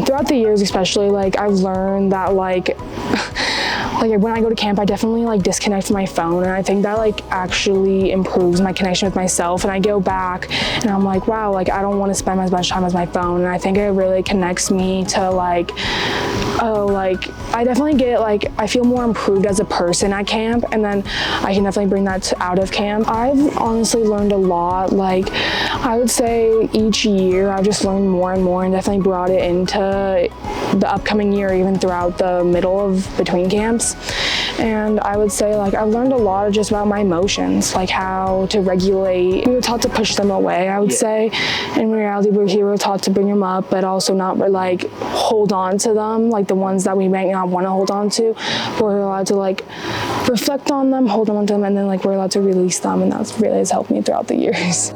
Throughout the years especially, like I've learned that like when I go to camp, I definitely like disconnect from my phone, and I think that like actually improves my connection with myself. And I go back and I'm like, wow, like I don't want to spend as much time as my phone, and I think it really connects me to like, oh, like I definitely get like I feel more improved as a person at camp, and then I can definitely bring that to out of camp. I've honestly learned a lot. Like I would say each year I've just learned more and more, and definitely brought it into the upcoming year, even throughout the middle of between camps. And I would say like I've learned a lot just about my emotions, like how to regulate. We were taught to push them away, I would say. In reality, we were taught to bring them up, but also not like hold on to them, like the ones that we might not want to hold on to. We're allowed to like reflect on them, hold on to them, and then like we're allowed to release them, and that's really has helped me throughout the years.